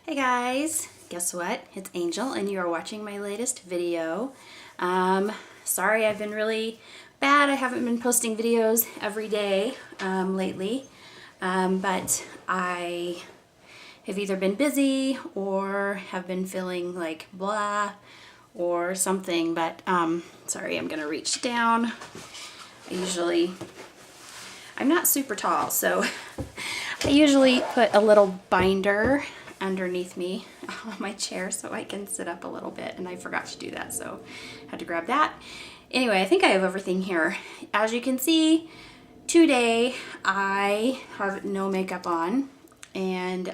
Hey guys, guess what? It's Angel and you are watching my latest video. Sorry I've been really bad. I haven't been posting videos every day lately, but I have either been busy or have been feeling like blah or something, but sorry, I'm gonna reach down. I'm not super tall, so I usually put a little binder underneath me on my chair so I can sit up a little bit, and I forgot to do that, so I had to grab that. Anyway, I think I have everything here. As you can see, today I have no makeup on, and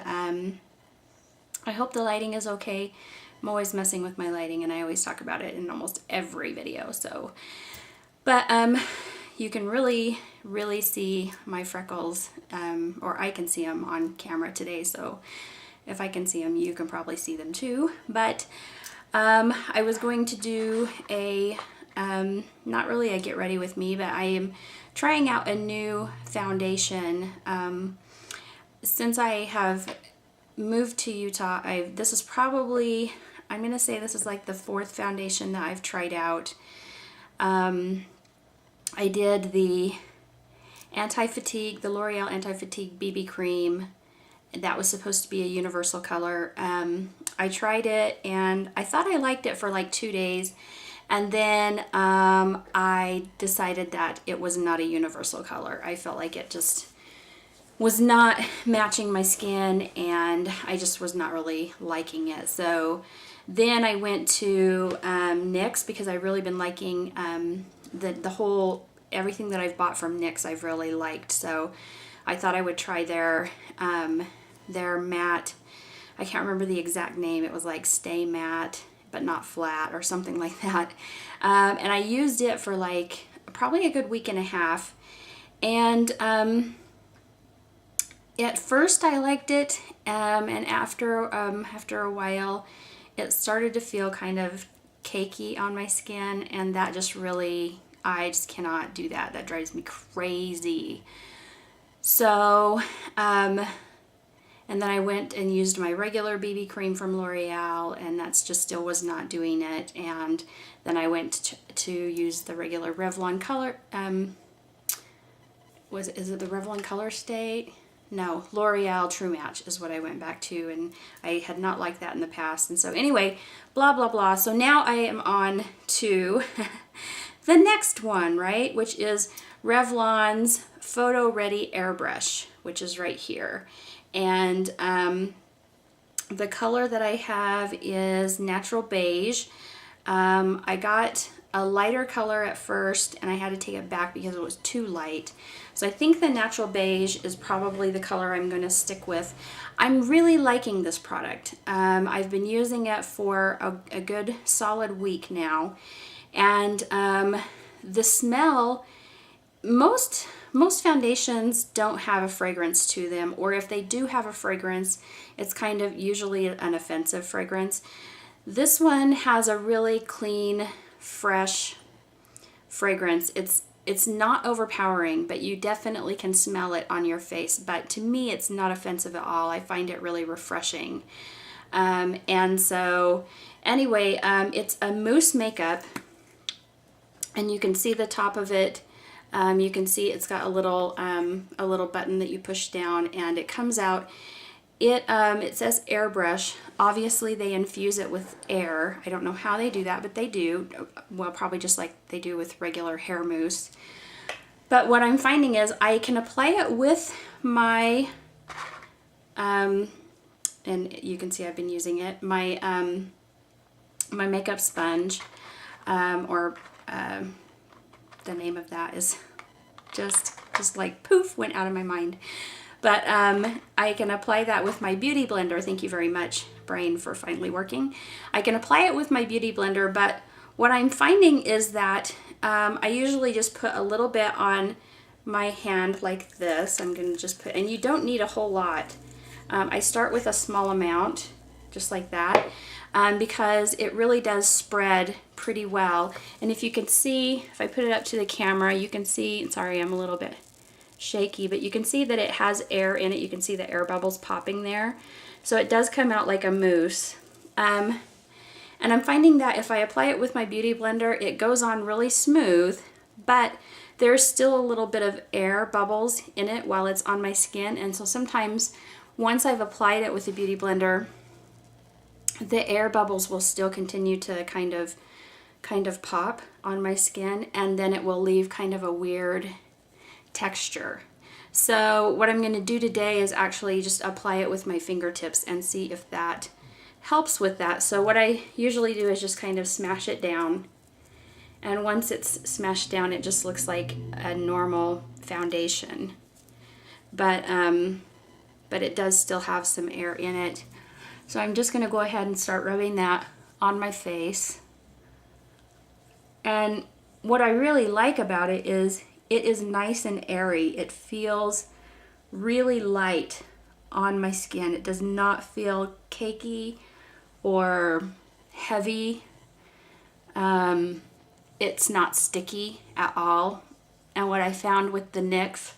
I hope the lighting is okay. I'm always messing with my lighting, and I always talk about it in almost every video, so. But you can really see my freckles, or I can see them on camera today, so if I can see them, you can probably see them too. But I was going to do a, not really a get ready with me, but I am trying out a new foundation. Since I have moved to Utah, this is probably, I'm going to say this is like the fourth foundation that I've tried out. I did the anti-fatigue, the L'Oreal anti-fatigue BB cream. That was supposed to be a universal color. I tried it and I thought I liked it for like 2 days, and then I decided that it was not a universal color. I felt like it just was not matching my skin, and I just was not really liking it. So then I went to NYX, because I've really been liking the whole, everything that I've bought from NYX I've really liked. So I thought I would try their matte, I can't remember the exact name, it was like Stay Matte but not flat or something like that. And I used it for like probably a good week and a half, and at first I liked it, and after a while it started to feel kind of cakey on my skin, and that just really, I just cannot do that. That drives me crazy. So, and then I went and used my regular BB cream from L'Oreal, and that's just still was not doing it. And then I went to use the regular Revlon color, is it the Revlon Color Stay? No, L'Oreal True Match is what I went back to, and I had not liked that in the past. And so anyway, blah, blah, blah. So now I am on to the next one, right? Which is Revlon's Photoready Airbrush, which is right here. And the color that I have is Natural Beige. I got a lighter color at first, and I had to take it back because it was too light. So I think the Natural Beige is probably the color I'm going to stick with. I'm really liking this product. I've been using it for a good solid week now, and the smell, most foundations don't have a fragrance to them, or if they do have a fragrance, it's kind of usually an offensive fragrance. This one has a really clean, fresh fragrance. It's not overpowering, but you definitely can smell it on your face. But to me, it's not offensive at all. I find it really refreshing. And so anyway, it's a mousse makeup, and you can see the top of it. You can see it's got a little button that you push down, and it comes out. It says airbrush. Obviously they infuse it with air. I don't know how they do that, but they do. Well, probably just like they do with regular hair mousse. But what I'm finding is I can apply it with my, and you can see I've been using it, my my makeup sponge, or the name of that is just like poof, went out of my mind. But I can apply that with my Beauty Blender. Thank you very much, brain, for finally working. I can apply it with my Beauty Blender, but what I'm finding is that I usually just put a little bit on my hand like this. I'm going to just put, and you don't need a whole lot. I start with a small amount, just like that, because it really does spread pretty well. And if you can see, if I put it up to the camera, you can see, sorry, I'm a little bit shaky, but you can see that it has air in it. You can see the air bubbles popping there. So it does come out like a mousse. And I'm finding that if I apply it with my Beauty Blender, it goes on really smooth, but there's still a little bit of air bubbles in it while it's on my skin. And so sometimes once I've applied it with the Beauty Blender, the air bubbles will still continue to kind of pop on my skin, and then it will leave kind of a weird texture. So what I'm going to do today is actually just apply it with my fingertips and see if that helps with that. So what I usually do is just kind of smash it down, and once it's smashed down it just looks like a normal foundation, but it does still have some air in it. So I'm just going to go ahead and start rubbing that on my face. And what I really like about it is nice and airy. It feels really light on my skin. It does not feel cakey or heavy. It's not sticky at all. And what I found with the NYX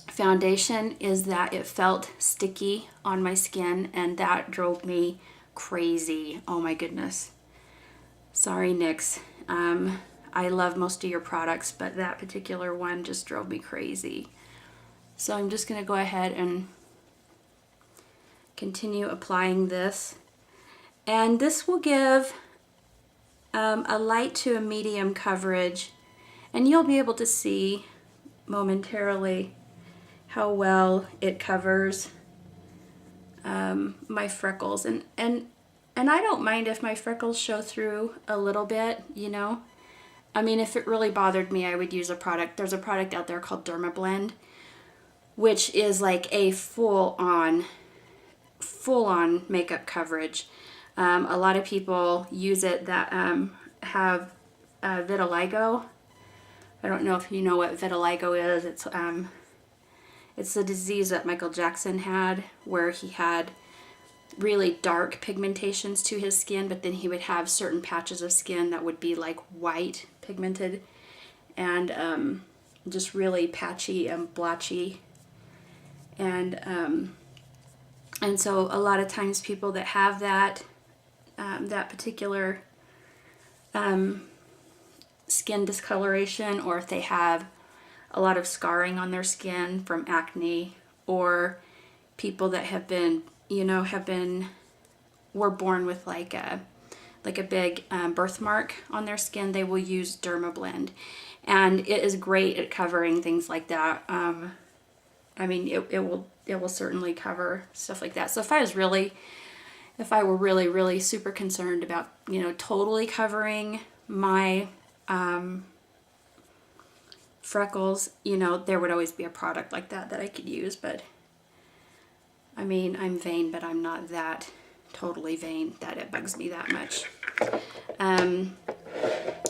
foundation is that it felt sticky on my skin, and that drove me crazy. Oh my goodness. Sorry, NYX. I love most of your products, but that particular one just drove me crazy. So I'm just going to go ahead and continue applying this. And this will give a light to a medium coverage, and you'll be able to see momentarily how well it covers my freckles. And I don't mind if my freckles show through a little bit, you know. I mean, if it really bothered me, I would use a product. There's a product out there called Dermablend, which is like a full-on makeup coverage. A lot of people use it that have vitiligo. I don't know if you know what vitiligo is. It's a disease that Michael Jackson had, where he had really dark pigmentations to his skin, but then he would have certain patches of skin that would be like white pigmented and just really patchy and blotchy. And so a lot of times people that have that particular skin discoloration, or if they have a lot of scarring on their skin from acne, or people that have been, you know, were born with like a big birthmark on their skin, they will use Dermablend, and it is great at covering things like that. I mean, it will certainly cover stuff like that. So if I were really super concerned about, you know, totally covering my freckles, you know, there would always be a product like that I could use. But I mean, I'm vain, but I'm not that totally vain that it bugs me that much. And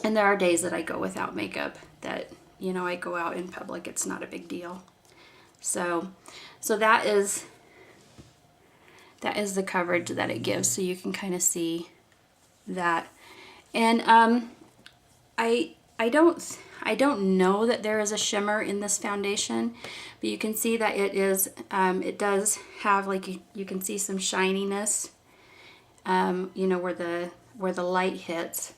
there are days that I go without makeup, that, you know, I go out in public, it's not a big deal. So that is the coverage that it gives, so you can kind of see that. And I don't know that there is a shimmer in this foundation, but you can see that it does have, like, you can see some shininess, you know, where the light hits.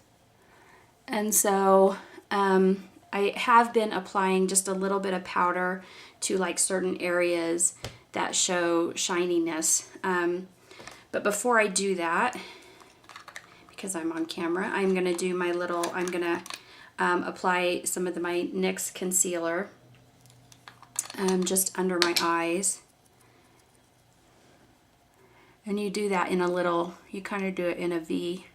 And so I have been applying just a little bit of powder to like certain areas that show shininess. But before I do that, because I'm on camera, I'm going to do my little, I'm going to apply some of my NYX concealer just under my eyes. And you do that in a little, you kind of do it in a V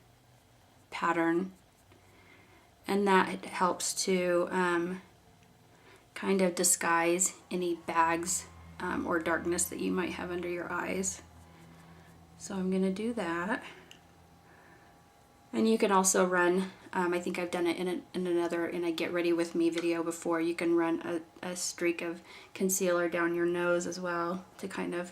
pattern. And that helps to kind of disguise any bags or darkness that you might have under your eyes. So I'm going to do that. And you can also run, I think I've done it in a Get Ready With Me video before, you can run a streak of concealer down your nose as well to kind of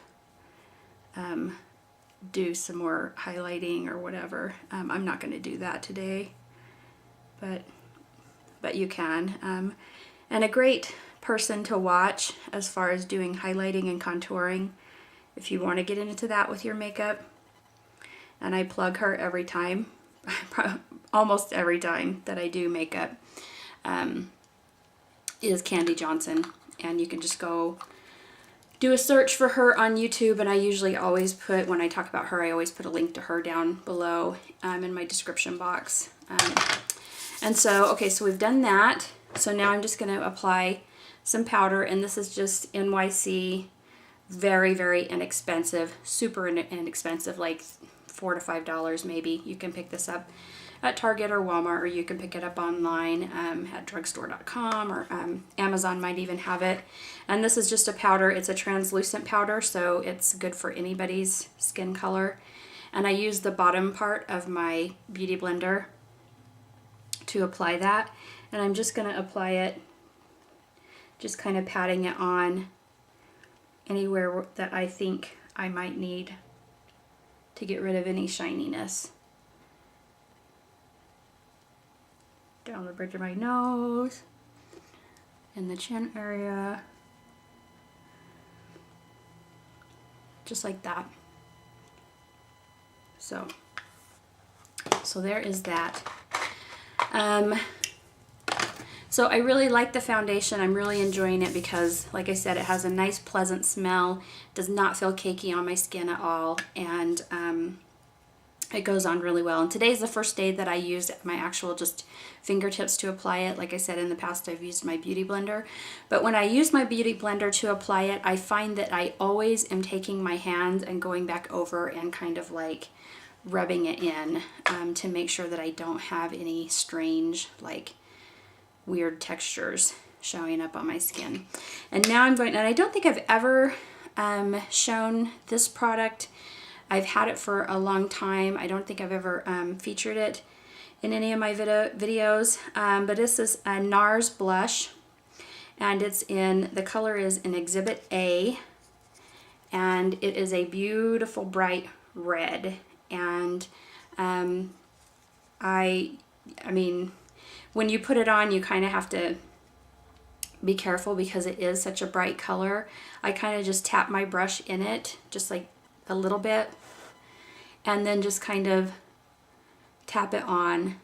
do some more highlighting or whatever. I'm not going to do that today, but you can. And a great person to watch as far as doing highlighting and contouring if you want to get into that with your makeup. And I plug her every time, almost every time that I do makeup, is Candy Johnson. And you can just go do a search for her on YouTube, and I usually always put, when I talk about her, I always put a link to her down below in my description box. And so, okay, so we've done that. So now I'm just going to apply some powder, and this is just NYC, very, very inexpensive, super inexpensive, like $4 to $5 maybe. You can pick this up at Target or Walmart, or you can pick it up online at drugstore.com, or Amazon might even have it. And this is just a powder. It's a translucent powder, so it's good for anybody's skin color. And I use the bottom part of my Beauty Blender to apply that. And I'm just going to apply it, just kind of patting it on anywhere that I think I might need to get rid of any shininess. Down the bridge of my nose, in the chin area, just like that. So there is that. So I really like the foundation. I'm really enjoying it because, like I said, it has a nice pleasant smell, does not feel cakey on my skin at all, and it goes on really well. And today's the first day that I used my actual just fingertips to apply it. Like I said, in the past I've used my Beauty Blender. But when I use my Beauty Blender to apply it, I find that I always am taking my hands and going back over and kind of like rubbing it in to make sure that I don't have any strange, like, weird textures showing up on my skin. And now I'm going, and I don't think I've ever shown this product. I've had it for a long time. I don't think I've ever featured it in any of my videos, but this is a NARS blush, and it's in, the color is in Exhibit A, and it is a beautiful bright red. And I mean, when you put it on, you kind of have to be careful because it is such a bright color. I kind of just tap my brush in it, just like a little bit, and then just kind of tap it on,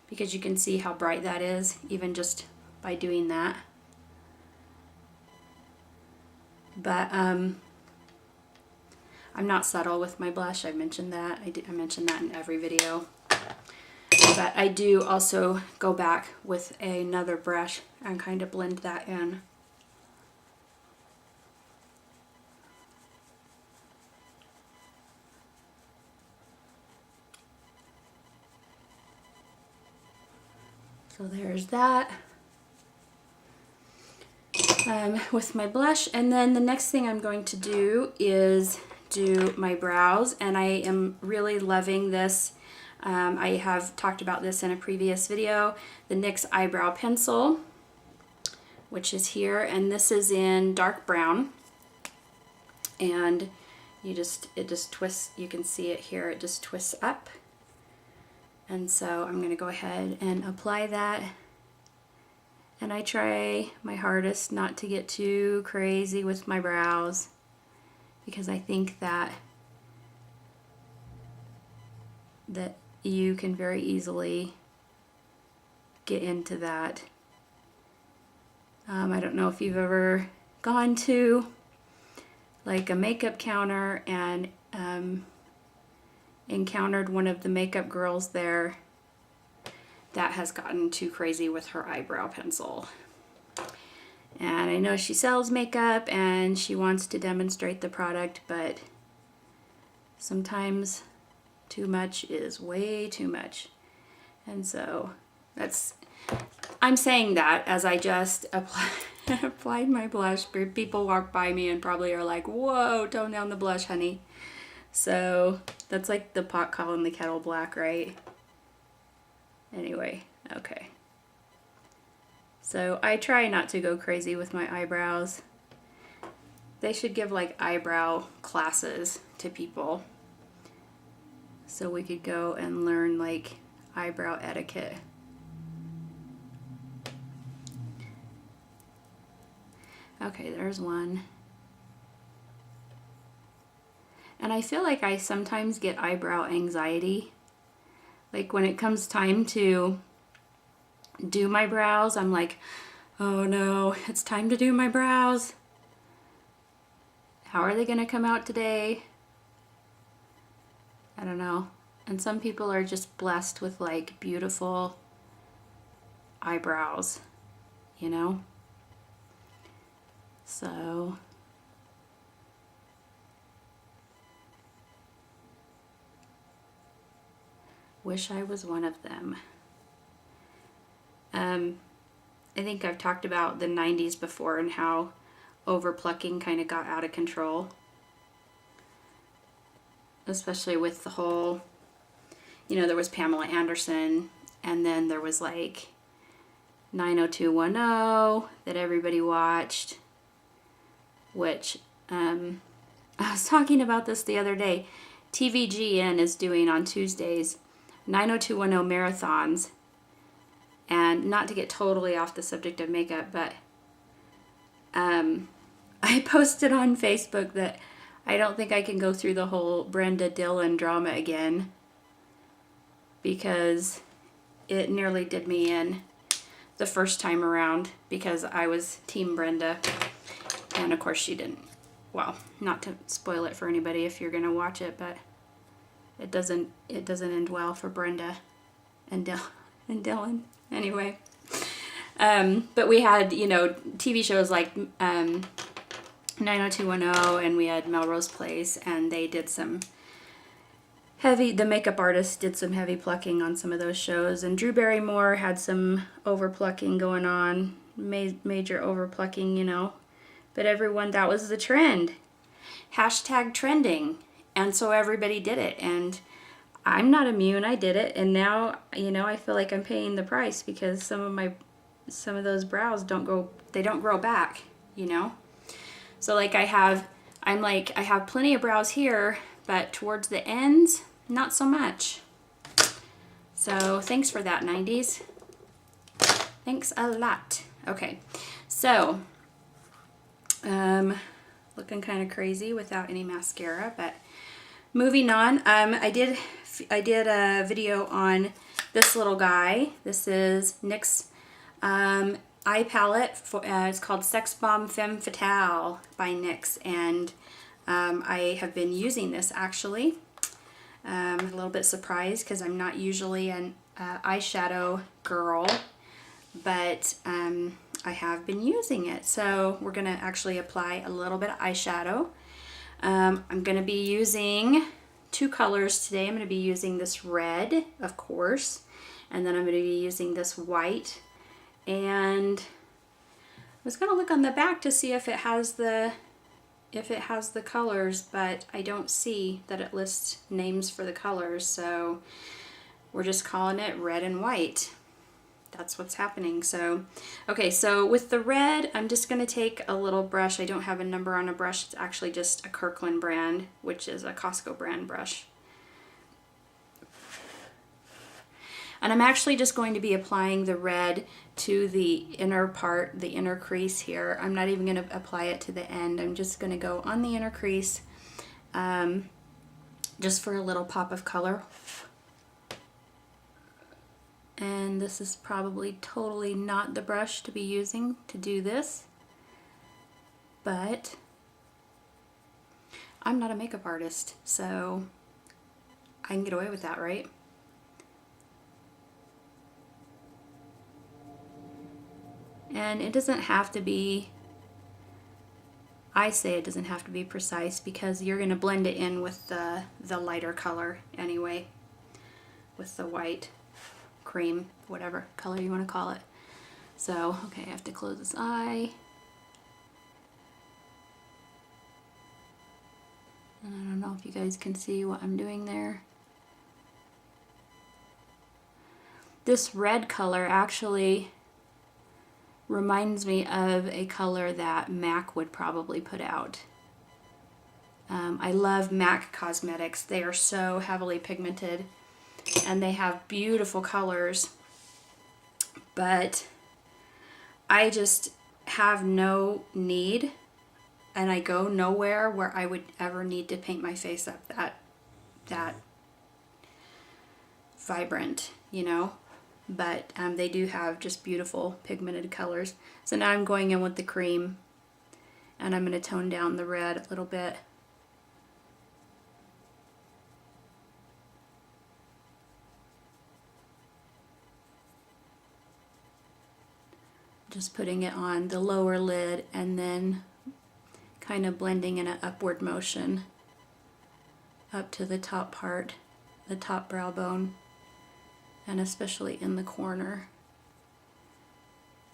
because you can see how bright that is even just by doing that. But I'm not subtle with my blush. I mentioned that. I mentioned that in every video. But I do also go back with another brush and kind of blend that in. So there's that with my blush. And then the next thing I'm going to do is do my brows, and I am really loving this. I have talked about this in a previous video, the NYX eyebrow pencil, which is here, and this is in dark brown, and it just twists. You can see it here, it just twists up. And so I'm going to go ahead and apply that, and I try my hardest not to get too crazy with my brows, because I think that you can very easily get into that. I don't know if you've ever gone to like a makeup counter and encountered one of the makeup girls there that has gotten too crazy with her eyebrow pencil. And I know she sells makeup and she wants to demonstrate the product, but sometimes too much is way too much. And so I'm saying that as I just applied my blush. People walk by me and probably are like, whoa, tone down the blush, honey. So that's like the pot calling the kettle black, right? Anyway, okay. So I try not to go crazy with my eyebrows. They should give like eyebrow classes to people, so we could go and learn like eyebrow etiquette. Okay, there's one. And I feel like I sometimes get eyebrow anxiety. Like when it comes time to do my brows, I'm like, oh no, it's time to do my brows. How are they gonna come out today? I don't know. And some people are just blessed with like beautiful eyebrows, you know? So wish I was one of them. I think I've talked about the 90s before and how overplucking kind of got out of control. Especially with the whole, you know, there was Pamela Anderson, and then there was like 90210 that everybody watched, which I was talking about this the other day. TVGN is doing on Tuesdays 90210 marathons. And not to get totally off the subject of makeup, but I posted on Facebook that I don't think I can go through the whole Brenda Dillon drama again, because it nearly did me in the first time around, because I was Team Brenda, and of course she didn't. Well, not to spoil it for anybody if you're gonna watch it, but it doesn't end well for Brenda and Dylan. Anyway, but we had, you know, TV shows like 90210, and we had Melrose Place, and they did some heavy, the makeup artist did some heavy plucking on some of those shows, and Drew Barrymore had some over plucking going on, major over plucking, you know, but everyone, that was the trend. Hashtag trending, and so everybody did it, and I'm not immune. I did it, and now, you know, I feel like I'm paying the price because some of those brows don't grow back, you know. So like I have plenty of brows here, but towards the ends, not so much. So thanks for that, 90s. Thanks a lot. Okay, so looking kind of crazy without any mascara, but moving on. I did a video on this little guy. This is NYX eye palette. It's called Sex Bomb Femme Fatale by NYX, and I have been using this actually. I'm a little bit surprised because I'm not usually an eyeshadow girl, but I have been using it. So we're going to actually apply a little bit of eyeshadow. I'm going to be using two colors today. I'm going to be using this red, of course, and then I'm going to be using this white. And I was going to look on the back to see if it has the colors, but I don't see that it lists names for the colors, so we're just calling it red and white. That's what's happening. So, okay, so with the red, I'm just going to take a little brush. I don't have a number on a brush. It's actually just a Kirkland brand, which is a Costco brand brush. And I'm actually just going to be applying the red to the inner part, the inner crease here. I'm not even going to apply it to the end. I'm just going to go on the inner crease just for a little pop of color. And this is probably totally not the brush to be using to do this, but I'm not a makeup artist, so I can get away with that, right? And it doesn't have to be, I say it doesn't have to be precise because you're going to blend it in with the lighter color anyway, with the white, cream, whatever color you want to call it. So, okay, I have to close this eye. And I don't know if you guys can see what I'm doing there. This red color actually reminds me of a color that MAC would probably put out. I love MAC cosmetics. They are so heavily pigmented and they have beautiful colors, but I just have no need and I go nowhere where I would ever need to paint my face up that vibrant, you know. But they do have just beautiful pigmented colors. So now I'm going in with the cream, and I'm going to tone down the red a little bit. Just putting it on the lower lid and then kind of blending in an upward motion up to the top part, the top brow bone, and especially in the corner,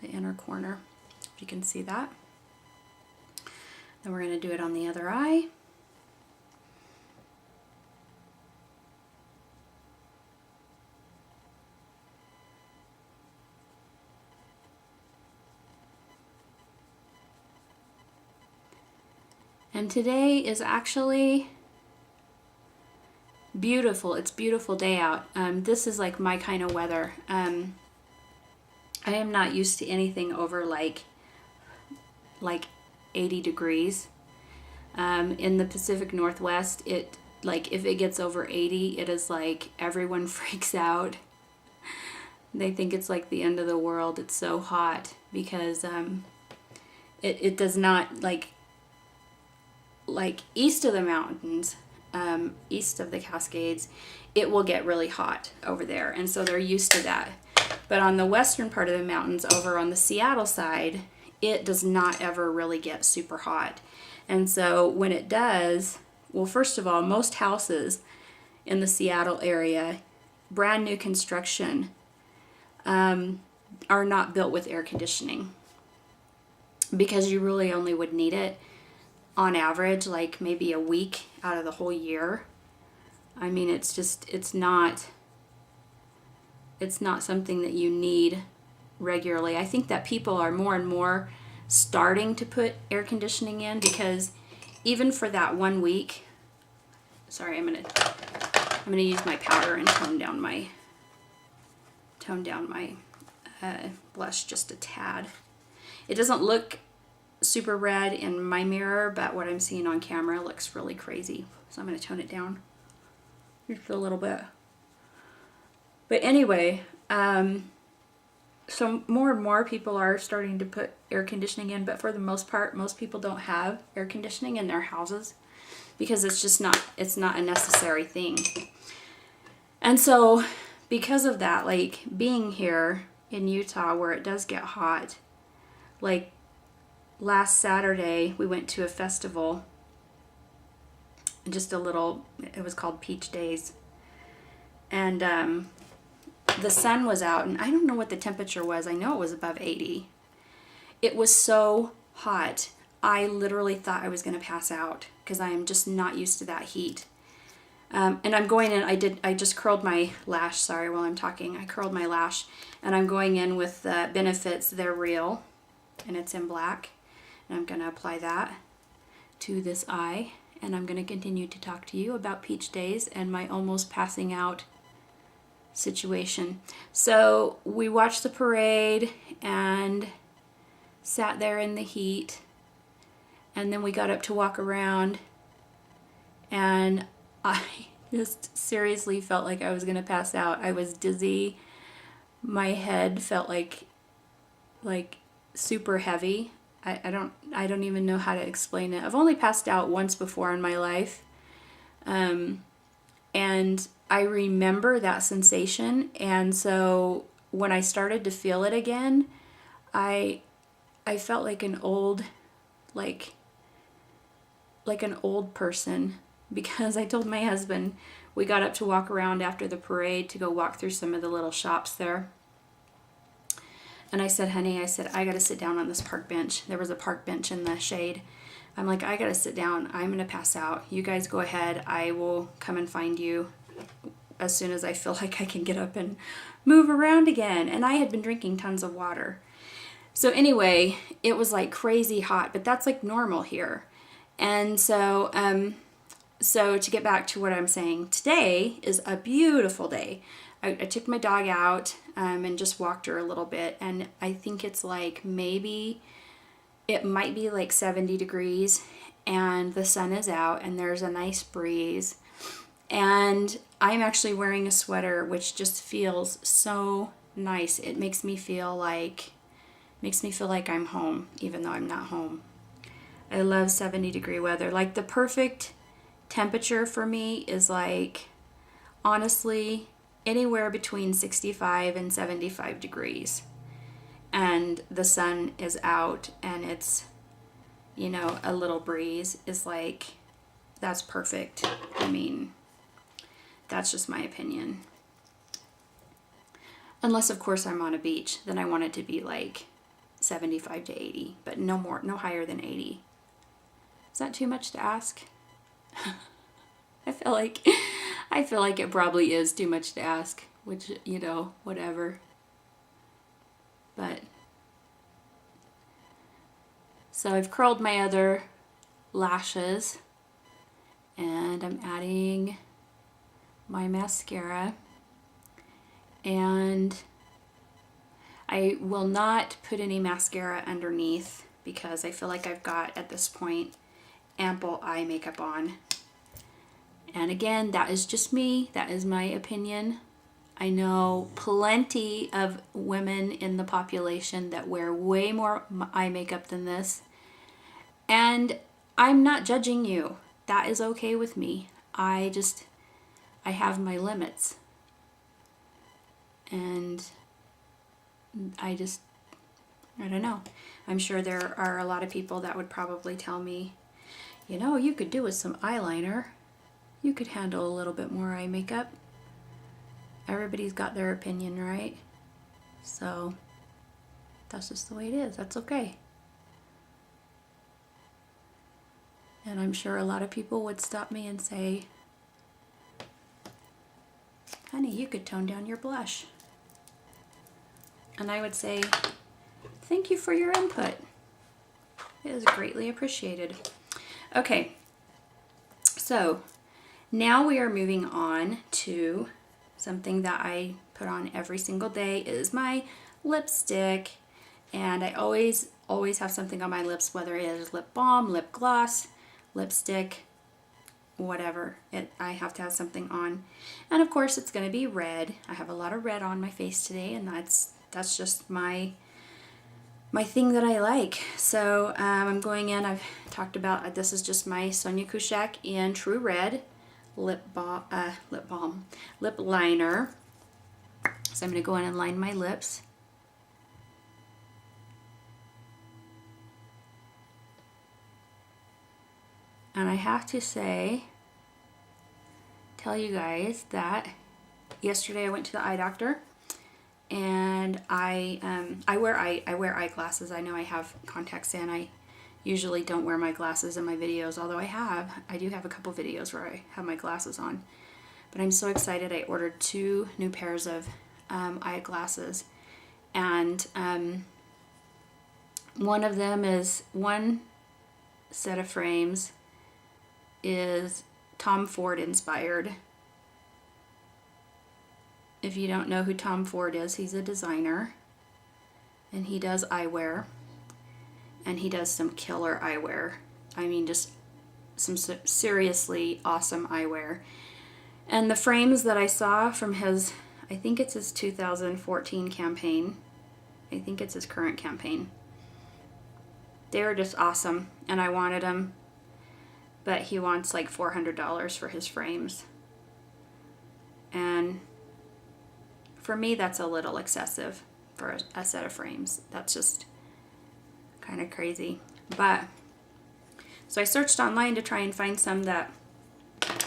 the inner corner, if you can see that. Then we're going to do it on the other eye. And today is actually beautiful. It's a beautiful day out. This is like my kind of weather. I am not used to anything over like 80 degrees. In the Pacific Northwest, it like if it gets over 80, it is like everyone freaks out. They think it's like the end of the world. It's so hot because it does not like east of the mountains, east of the Cascades, it will get really hot over there, and so they're used to that. But on the western part of the mountains, over on the Seattle side, it does not ever really get super hot. And so when it does, well, first of all, most houses in the Seattle area, brand new construction, are not built with air conditioning, because you really only would need it on average like maybe a week out of the whole year. I mean, it's not something that you need regularly. I think that people are more and more starting to put air conditioning in, because even for that 1 week, sorry, I'm gonna use my powder and tone down my blush just a tad. It doesn't look super red in my mirror, but what I'm seeing on camera looks really crazy. So I'm going to tone it down just a little bit. But anyway, so more and more people are starting to put air conditioning in, but for the most part, most people don't have air conditioning in their houses because it's not a necessary thing. And so because of that, like being here in Utah where it does get hot, like last Saturday we went to a festival, just a little, it was called Peach Days, and the sun was out, and I don't know what the temperature was. I know it was above 80. It was so hot. I literally thought I was going to pass out because I am just not used to that heat. And I'm going in, I just curled my lash, sorry, while I'm talking. I curled my lash, and I'm going in with the Benefits They're Real, and it's in black. And I'm going to apply that to this eye, and I'm going to continue to talk to you about Peach Days and my almost passing out situation. So we watched the parade and sat there in the heat, and then we got up to walk around, and I just seriously felt like I was going to pass out. I was dizzy. My head felt like super heavy. I don't even know how to explain it. I've only passed out once before in my life. And I remember that sensation, and so when I started to feel it again, I felt like an old an old person, because I told my husband, we got up to walk around after the parade to go walk through some of the little shops there. And I said, honey, I got to sit down on this park bench. There was a park bench in the shade. I'm like, I got to sit down. I'm going to pass out. You guys go ahead. I will come and find you as soon as I feel like I can get up and move around again. And I had been drinking tons of water. So anyway, it was like crazy hot, but that's like normal here. And so, so to get back to what I'm saying, today is a beautiful day. I took my dog out and just walked her a little bit, and I think it's like maybe it might be like 70 degrees and the sun is out and there's a nice breeze. And I'm actually wearing a sweater which just feels so nice. It makes me feel like I'm home, even though I'm not home. I love 70-degree weather. Like, the perfect temperature for me is like, honestly, anywhere between 65 and 75 degrees. And the sun is out and it's, you know, a little breeze is like, that's perfect. I mean, that's just my opinion. Unless, of course, I'm on a beach, then I want it to be like 75 to 80, but no more, no higher than 80. Is that too much to ask? I feel like it probably is too much to ask, which, you know, whatever. But so I've curled my other lashes and I'm adding my mascara, and I will not put any mascara underneath because I feel like I've got, at this point, ample eye makeup on. And again, that is just me. That is my opinion. I know plenty of women in the population that wear way more eye makeup than this. And I'm not judging you. That is okay with me. I have my limits. And I don't know. I'm sure there are a lot of people that would probably tell me, you know, you could do with some eyeliner. You could handle a little bit more eye makeup. Everybody's got their opinion, right? So that's just the way it is. That's okay. And I'm sure a lot of people would stop me and say, honey, you could tone down your blush. And I would say, thank you for your input. It is greatly appreciated. Okay, so now we are moving on to something that I put on every single day. It is my lipstick, and I always have something on my lips, whether it is lip balm, lip gloss, lipstick, whatever. I have to have something on. And of course it's going to be red. I have a lot of red on my face today, and that's just my thing that I like. So I'm going in, I've talked about, this is just my Sonia KASHUK in True Red lip liner. So I'm going to go in and line my lips. And I have to tell you guys that yesterday I went to the eye doctor, and I wear eyeglasses. I know I have contacts in. I usually don't wear my glasses in my videos, although I do have a couple videos where I have my glasses on. But I'm so excited. I ordered 2 new pairs of eyeglasses, and one of them is, one set of frames is Tom Ford inspired. If you don't know who Tom Ford is, he's a designer, and he does eyewear, and he does some killer eyewear. I mean, just some seriously awesome eyewear. And the frames that I saw from his, I think it's his 2014 campaign, I think it's his current campaign, they were just awesome, and I wanted them, but he wants like $400 for his frames. And for me, that's a little excessive for a set of frames. That's just kind of crazy. But so I searched online to try and find some that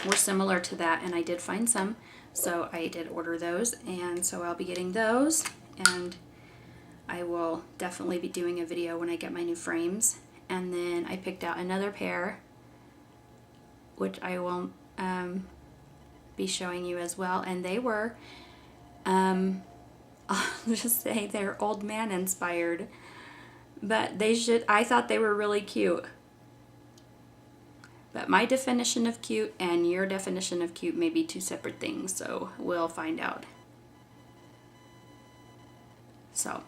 were similar to that, and I did find some. So I did order those, and so I'll be getting those, and I will definitely be doing a video when I get my new frames. And then I picked out another pair, which I will be showing you as well, and they were I'll just say they're old man inspired, but I thought they were really cute. But my definition of cute and your definition of cute may be 2 separate things, so we'll find out. So,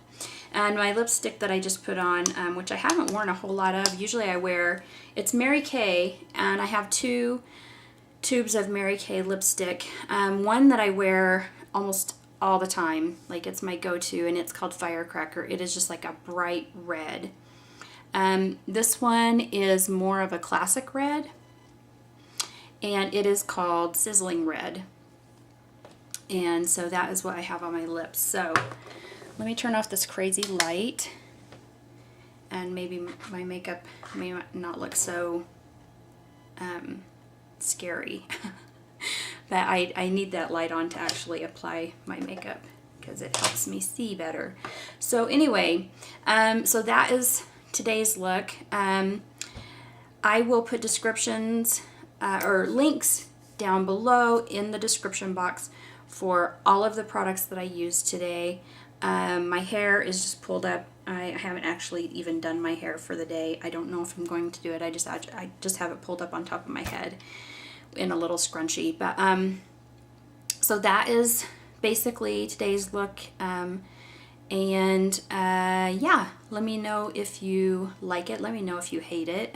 And my lipstick that I just put on, which I haven't worn a whole lot of, usually I wear, it's Mary Kay, and I have 2 tubes of Mary Kay lipstick. One that I wear almost all the time, like it's my go-to, and it's called Firecracker. It is just like a bright red. This one is more of a classic red, and it is called Sizzling Red. And so that is what I have on my lips. So let me turn off this crazy light, and maybe my makeup may not look so scary. But I need that light on to actually apply my makeup because it helps me see better. So anyway, so that is today's look. I will put descriptions or links down below in the description box for all of the products that I used today. My hair is just pulled up. I haven't actually even done my hair for the day. I don't know if I'm going to do it. I just have it pulled up on top of my head in a little scrunchie. But so that is basically today's look. Yeah, let me know if you like it. Let me know if you hate it.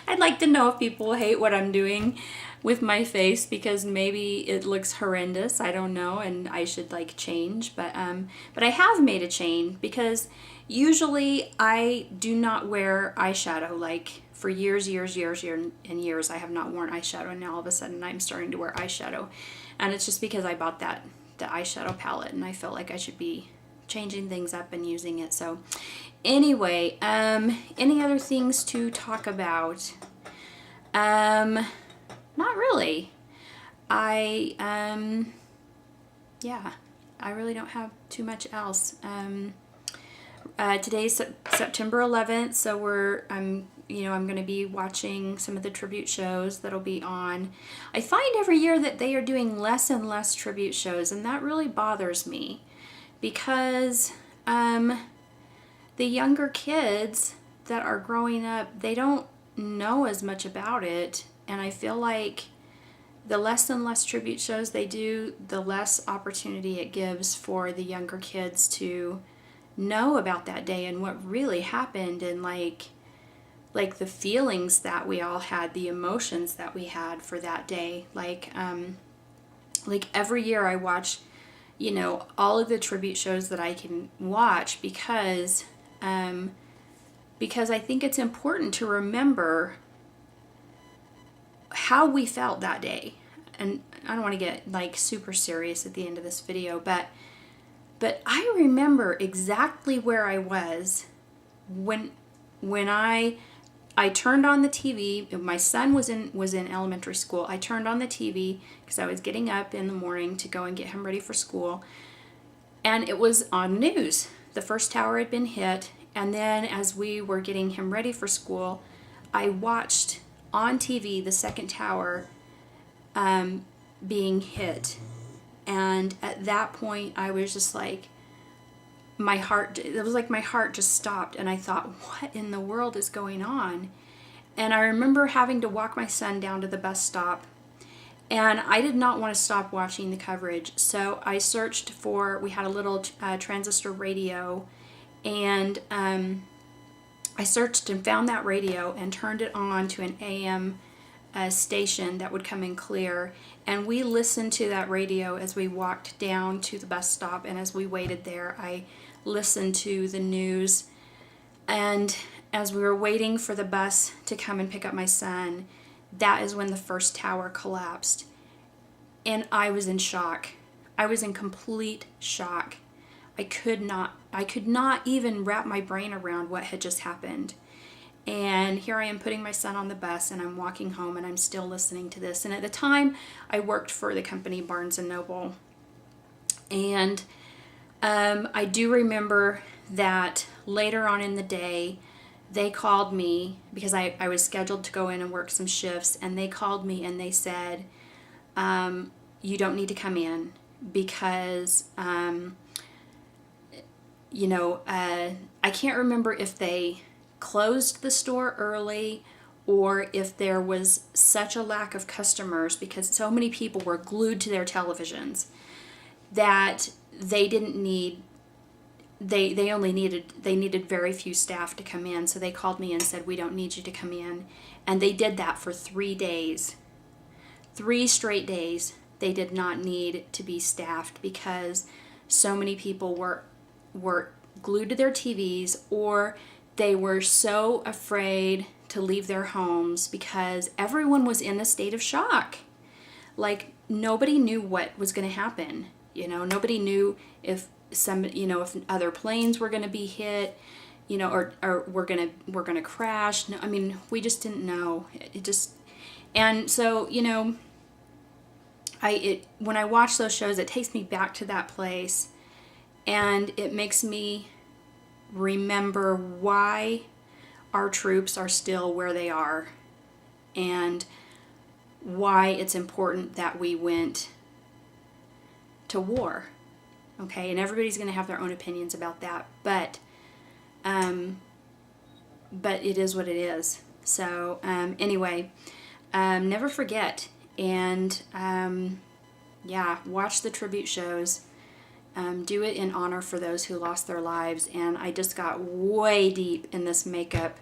I'd like to know if people hate what I'm doing with my face, because maybe it looks horrendous. I don't know, and I should like change. But I have made a change, because usually I do not wear eyeshadow. Like for years and years I have not worn eyeshadow, and now all of a sudden I'm starting to wear eyeshadow. And it's just because I bought the eyeshadow palette, and I felt like I should be changing things up and using it. So anyway, any other things to talk about? Not really. Yeah, I really don't have too much else. Today's September 11th, so I'm going to be watching some of the tribute shows that'll be on. I find every year that they are doing less and less tribute shows, and that really bothers me, because the younger kids that are growing up, they don't know as much about it, and I feel like the less and less tribute shows they do, the less opportunity it gives for the younger kids to know about that day and what really happened, and like the feelings that we all had, the emotions that we had for that day. Like every year I watch, all of the tribute shows that I can watch, because I think it's important to remember how we felt that day. And I don't want to get like super serious at the end of this video, but I remember exactly where I was when I turned on the TV. My son was in elementary school. I turned on the TV because I was getting up in the morning to go and get him ready for school, and it was on news. The first tower had been hit, and then as we were getting him ready for school, I watched on TV the second tower being hit. And at that point I was just like, it was like my heart just stopped, and I thought, what in the world is going on? And I remember having to walk my son down to the bus stop, and I did not want to stop watching the coverage. So I searched we had a little transistor radio, and I searched and found that radio and turned it on to an AM station that would come in clear, and we listened to that radio as we walked down to the bus stop. And as we waited there, I listened to the news, and as we were waiting for the bus to come and pick up my son, that is when the first tower collapsed, and I was in shock. I was in complete shock. I could not even wrap my brain around what had just happened. And here I am putting my son on the bus, and I'm walking home, and I'm still listening to this. And at the time, I worked for the company Barnes & Noble. And I do remember that later on in the day, they called me, because I was scheduled to go in and work some shifts, and they called me and they said, you don't need to come in, because I can't remember if they closed the store early or if there was such a lack of customers, because so many people were glued to their televisions, that they didn't need they only needed very few staff to come in, so they called me and said, we don't need you to come in. And they did that for 3 days. 3 straight days they did not need to be staffed because so many people were glued to their TVs, or they were so afraid to leave their homes because everyone was in a state of shock. Like, nobody knew what was going to happen. You know, nobody knew if if other planes were going to be hit, or we're going to crash. No, I mean, we just didn't know. And so, when I watch those shows, it takes me back to that place, and it makes me remember why our troops are still where they are, and why it's important that we went to war. Okay, and everybody's going to have their own opinions about that, but it is what it is. So anyway, never forget, and yeah, watch the tribute shows. Do it in honor for those who lost their lives. And I just got way deep in this makeup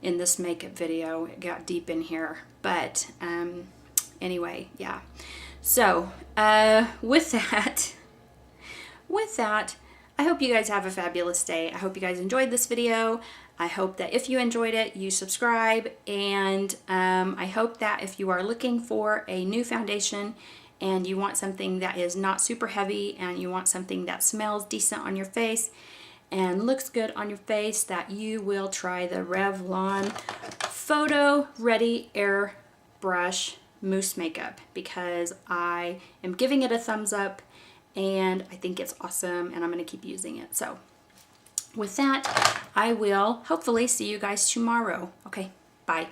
video. It got deep in here, but anyway, yeah. So with that, I hope you guys have a fabulous day. I hope you guys enjoyed this video. I hope that if you enjoyed it, you subscribe, and I hope that if you are looking for a new foundation and you want something that is not super heavy, and you want something that smells decent on your face and looks good on your face, that you will try the Revlon Photoready Airbrush Mousse Makeup, because I am giving it a thumbs up and I think it's awesome, and I'm going to keep using it. So with that, I will hopefully see you guys tomorrow. Okay, bye.